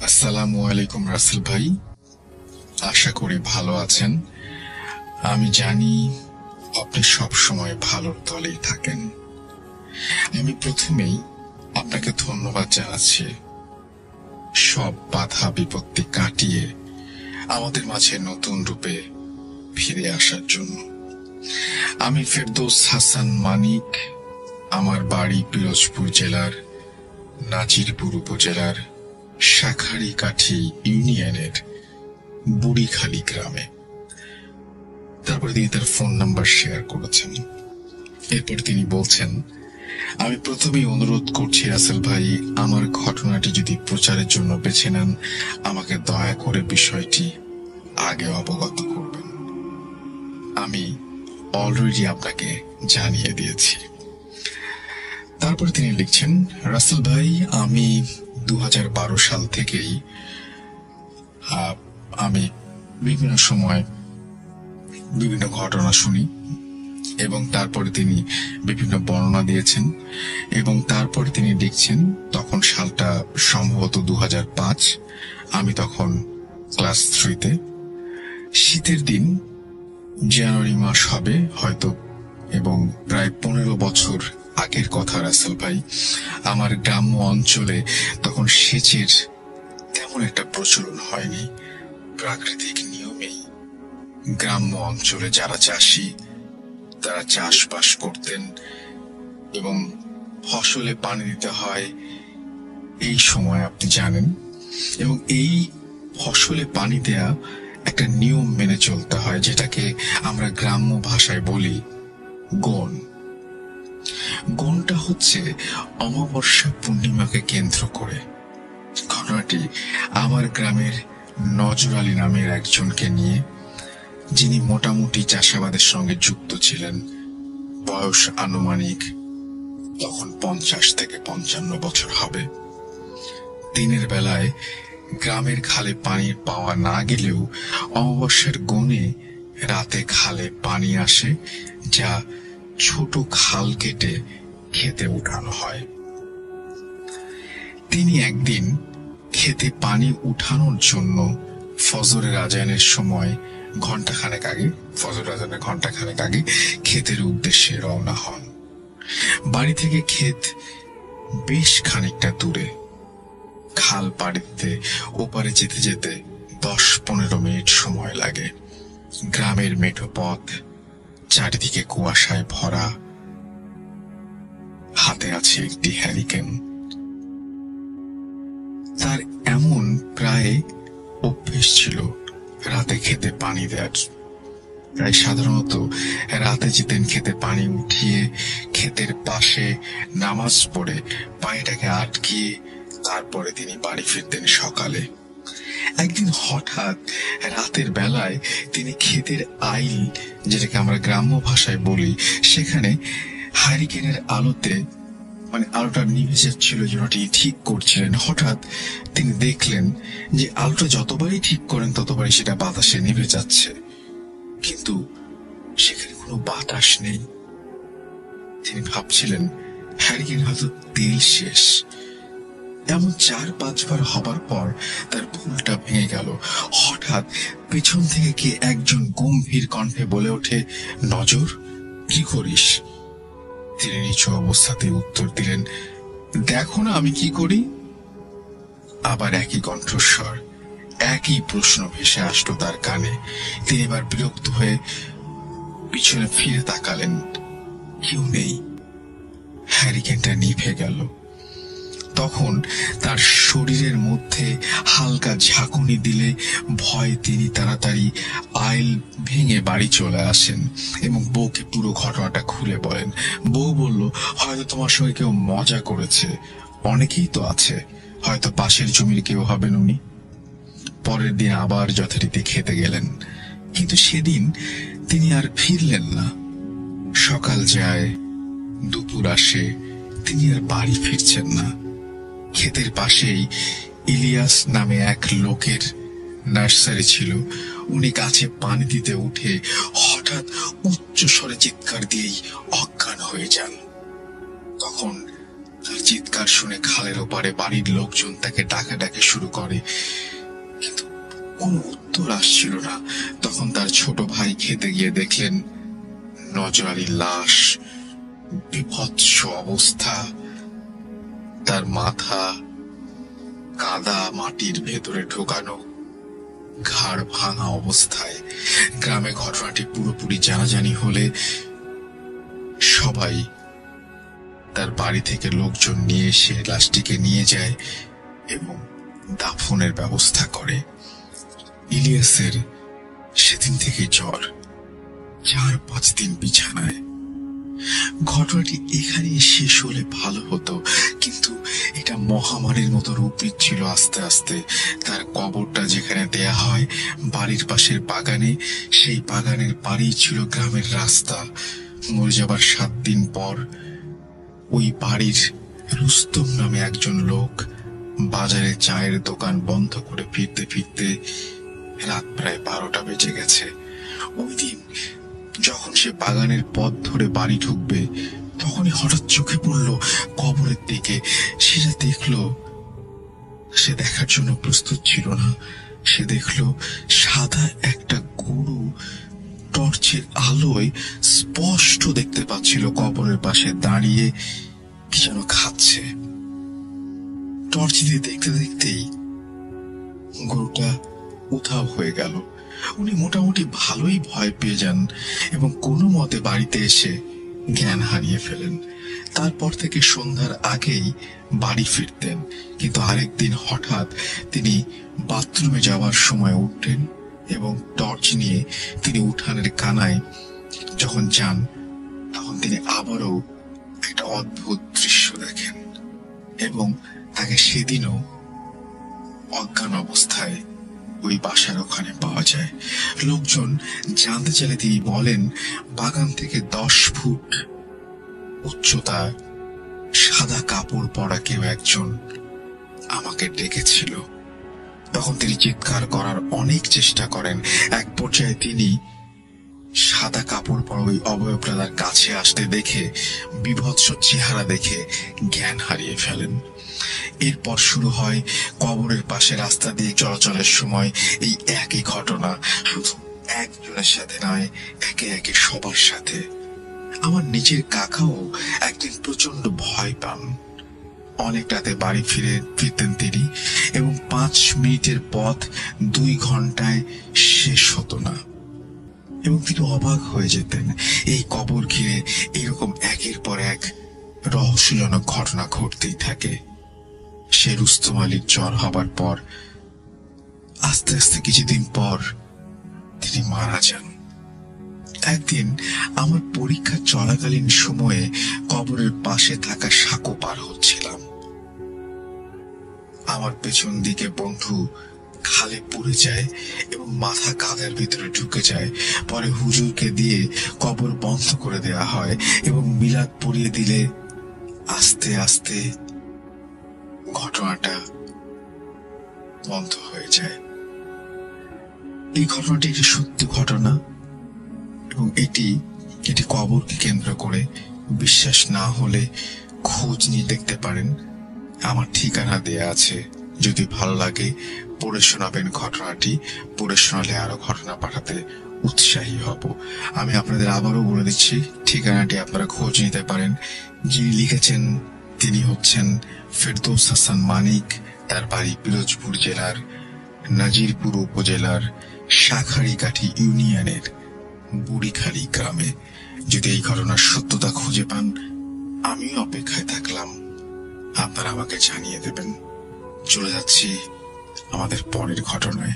আসসালামু আলাইকুম রাসেল ভাই, আশা করি ভালো আছেন। আমি জানি আপনি সব সময় ভালোর দলেই থাকেন। আমি প্রথমেই আপনাকে ধন্যবাদ জানাচ্ছি সব বাধা বিপত্তি কাটিয়ে আমাদের মাঝে নতুন রূপে ফিরে আসার জন্য। আমি ফেরদৌস হাসান মানিক, আমার বাড়ি পিরোজপুর জেলার নাজিরপুর উপজেলার শাখারীকাঠি ইউনিয়নের বুড়িখালী গ্রামে। তারপরে তিনি তার ফোন নাম্বার শেয়ার করেছেন। এরপর তিনি বলছেন, আমি প্রথমেই অনুরোধ করছি রাসেল ভাই, আমার ঘটনাটি যদি প্রচারের জন্য বেছে নেন, আমাকে দয়া করে বিষয়টি আগে অবগত করবেন। আমি অলরেডি আপনাকে জানিয়ে দিয়েছি। তারপরে তিনি লিখছেন, রাসেল ভাই, আমি 2012 সাল থেকেই আমি বিভিন্ন সময় বিভিন্ন ঘটনা শুনি এবং তারপরে তিনি বিভিন্ন বর্ণনা দিয়েছেন এবং তারপরে তিনি লিখছেন, তখন সালটা সম্ভবত 2005, আমি তখন ক্লাস 3-তে। শীতের দিন, জানুয়ারি মাস হবে হয়তো, এবং প্রায় 15 বছর আগের কথা রাসেল ভাই। আমার গ্রাম্য অঞ্চলে তখন সেচের তেমন একটা প্রচলন হয়নি। প্রাকৃতিক নিয়মেই গ্রাম্য অঞ্চলে যারা চাষী তারা চাষবাস করতেন এবং ফসলে পানি দিতে হয় এই সময়, আপনি জানেন। এবং এই ফসলে পানি দেয়া একটা নিয়ম মেনে চলতে হয়, যেটাকে আমরা গ্রাম্য ভাষায় বলি গণ। গণটা হচ্ছে অমাবস্যা পূর্ণিমাকে কেন্দ্র করে। ঘটনাটি আমার গ্রামের নজর আলী নামের একজনকে নিয়ে, যিনি মোটামুটি চাষাবাদের সঙ্গে যুক্ত ছিলেন। বয়স আনুমানিক তখন 50 থেকে 55 বছর হবে। দিনের বেলায় গ্রামের খালে পানি পাওয়া না গেলেও অমাবস্যার গণে রাতে খালে পানি আসে, যা ছোট খাল কেটে খেতে উঠানো হয়। তিনি একদিন খেতে পানি উঠানোর জন্য ফজরের আজানের সময় ঘন্টাখানেক আগে ক্ষেতের উদ্দেশ্যে রওনা হন। বাড়ি থেকে ক্ষেত বেশ খানিকটা দূরে। খাল পাড়ি দিতে ওপারে যেতে যেতে 10-15 মিনিট সময় লাগে। গ্রামের মেঠো পথ, চারিদিকে কুয়াশায় ভরা। হাতে আছে একটি হ্যারিকেন। তার এমন প্রায় অভ্যেস ছিল রাতে খেতে পানি দেওয়ার। প্রায় সাধারণত রাতে যেতেন খেতে পানি উঠিয়ে ক্ষেতের পাশে নামাজ পড়ে পানিটাকে আটকিয়ে তারপরে তিনি বাড়ি ফিরতেন সকালে। একদিন হঠাৎ রাতের বেলায় তিনি ক্ষেতের আইল, যেটাকে আমরা গ্রাম্য ভাষায় বলি, সেখানে হ্যারিকেনের আলোতে, আলোটা নিভে যাচ্ছিল, যেন ঠিক করছিলেন। হঠাৎ তিনি দেখলেন যে আলোটা যতবারই ঠিক করেন ততবারই সেটা বাতাসে নিভে যাচ্ছে, কিন্তু সেখানে কোনো বাতাস নেই। তিনি ভাবছিলেন হ্যারিকেন হয়তো তেল শেষ। এমন 4-5 বার হবার পর তার ভুলটা ভেঙে গেল। হঠাৎ পেছন থেকে কে একজন গম্ভীর কণ্ঠে বলে ওঠে, নজর, কি করিস? তিনি নিচু অবস্থাতে উত্তর দিলেন, দেখো না আমি কি করি। আবার একই কণ্ঠস্বর, একই প্রশ্ন ভেসে আসলো তার কানে। তিনি এবার বিরক্ত হয়ে পিছনে ফিরে তাকালেন, কেউ নেই। হ্যারিকেনটা নিভে গেল। তখন তার শরীরের মধ্যে হালকা ঝাঁকুনি দিলে ভয় তিনি তাড়াতাড়ি আইল ভেঙে বাড়ি চলে আসেন এবং বউকে পুরো ঘটনাটা খুলে বলেন। বউ বলল, হয়তো তোমার সঙ্গে কেউ মজা করেছে, অনেকেই তো আছে, হয়তো পাশের জমির কেউ হবেন উনি। পরের দিন আবার যথারীতি খেতে গেলেন, কিন্তু সেদিন তিনি আর ফিরলেন না। সকাল যায়, দুপুর আসে, তিনি আর বাড়ি ফিরছেন না। ক্ষেতের পাশেই ইলিয়াস নামে এক লোকের নার্সারি ছিল। উনি গাছে পানি দিতে উঠে হঠাৎ উচ্চ স্বরে চিৎকার দিয়েই অজ্ঞান হয়ে যান। তখন তার চিৎকার শুনে খালের ওপারে বাড়ির লোকজন তাকে ডাকাডাকি শুরু করে, কিন্তু কোনো উত্তর আসছিল না। তখন তার ছোট ভাই খেতে গিয়ে দেখলেন নজর আলীর লাশ, বিভৎস অবস্থা, তার মাথা কাদা মাটির ভেতরে ঢোকানো, ঘাড় ভাঙা অবস্থায়। গ্রামে ঘটনাটি পুরোপুরি জানাজানি হলে সবাই তার বাড়ি থেকে লোকজন নিয়ে এসে লাশটিকে নিয়ে যায় এবং দাফনের ব্যবস্থা করে। ইলিয়াসের সেদিন থেকে জ্বর, 4-5 দিন বিছানায়। ঘটনাটি এখানে শেষ হলে ভালো হতো, কিন্তু এটা মহামারীর মতো রূপ নিচ্ছিল আস্তে আস্তে। তার কবরটা যেখানে দেয়া হয় বাড়ির পাশের বাগানে, সেই বাগানের পাড়েই ছিল গ্রামের রাস্তা। মরে যাবার 7 দিন পর ওই বাড়ির রুস্তম নামে একজন লোক বাজারে চায়ের দোকান বন্ধ করে ফিরতে ফিরতে রাত প্রায় 12টা বেজে গেছে। ওই দিন যখন সে বাগানের পথ ধরে বাড়ি ঢুকবে, তখনই হঠাৎ চোখে পড়ল কবরের দিকে। সে যা দেখল, সে দেখার জন্য প্রস্তুত ছিল না। সে দেখল সাদা একটা গরু টর্চের আলোয় স্পষ্ট দেখতে পাচ্ছিল কবরের পাশে দাঁড়িয়ে কি যেন খাচ্ছে। টর্চ দিয়ে দেখতে দেখতেই গরুটা উধাও হয়ে গেল। উনি মোটামুটি ভালোই ভয় পেয়ে যান এবং কোনো মতে বাড়িতে এসে জ্ঞান হারিয়ে ফেলেন। তারপর থেকে সন্ধ্যার আগেই বাড়ি ফিরতেন, কিন্তু আরেকদিন হঠাৎ তিনি বাথরুমে যাওয়ার সময় উঠতেন এবং টর্চ নিয়ে তিনি উঠানের কানায় যখন যান, তখন তিনি আবারও একটা অদ্ভুত দৃশ্য দেখেন এবং তাকে সেদিনও অজ্ঞান অবস্থায় ওই বাসার ওখানে পাওয়া যায়। লোকজন জানতে চাইলে তিনি বলেন, বাগান থেকে 10 ফুট উচ্চতা সাদা কাপড় পরা কেউ একজন আমাকে ডেকেছিল। তখন তিনি চিৎকার করার অনেক চেষ্টা করেন। এক পর্যায়ে তিনি সাদা কাপড় পরা ওই অবয়বটা তার কাছে আসতে দেখে, বিভৎস চেহারা দেখে জ্ঞান হারিয়ে ফেলেন। এরপর শুরু হয় কবরের পাশে রাস্তা দিয়ে চলাচলের সময় এই একই ঘটনা, শুধু একজনের সাথে নয়, একে একে সবার সাথে। আমার নিজের কাকাও একদিন প্রচন্ড ভয় পান। অনেক রাতে বাড়ি ফিরতেন তিনি এবং 5 মিনিটের পথ 2 ঘন্টায় শেষ হতো না এবং তিনি অবাক হয়ে যেতেন। এই কবর ঘিরে এরকম একের পর এক রহস্যজনক ঘটনা ঘটতেই থাকে। সে রুস্তম আলীর জ্বর হবার পর আস্তে আস্তে কিছুদিন পর তিনি মারা যান। একদিন আমার পরীক্ষা চলাকালীন সময়ে কবরের পাশে থাকা সাঁকো পার হচ্ছিলাম। আমার পেছন দিকে বন্ধু খালে পড়ে যায় এবং মাথা কাদার ভিতরে ঢুকে যায়। পরে হুজুরকে দিয়ে কবর বন্ধ করে দেয়া হয় এবং মিলাদ পড়িয়ে দিলে আস্তে আস্তে ঘটনাটা বন্ধ হয়ে যায়। এই ঘটনাটি একটি সত্যি ঘটনা এবং এটি কবরকে কেন্দ্র করে। বিশ্বাস না হলে খোঁজ নিয়ে দেখতে পারেন, আমার ঠিকানা দেয়া আছে। যদি ভালো লাগে পড়ে শোনাবেন ঘটনাটি। পড়ে শোনালে আরো ঘটনা পাঠাতে উৎসাহী হব। আমি আপনাদের আবারও বলে দিচ্ছি, ঠিকানাটি আপনারা খোঁজ নিতে পারেন। যিনি লিখেছেন তিনি হচ্ছেন ফেরদৌস হাসান মানিক। তার বাড়ি পিরোজপুর জেলার নাজিরপুর উপজেলার শাখারীকাঠি ইউনিয়নের বুড়িখালী গ্রামে। যদি এই ঘটনার সত্যতা খুঁজে পান, আমিও অপেক্ষায় থাকলাম, আপনারা আমাকে জানিয়ে দেবেন। চলে যাচ্ছি আমাদের পরের ঘটনায়।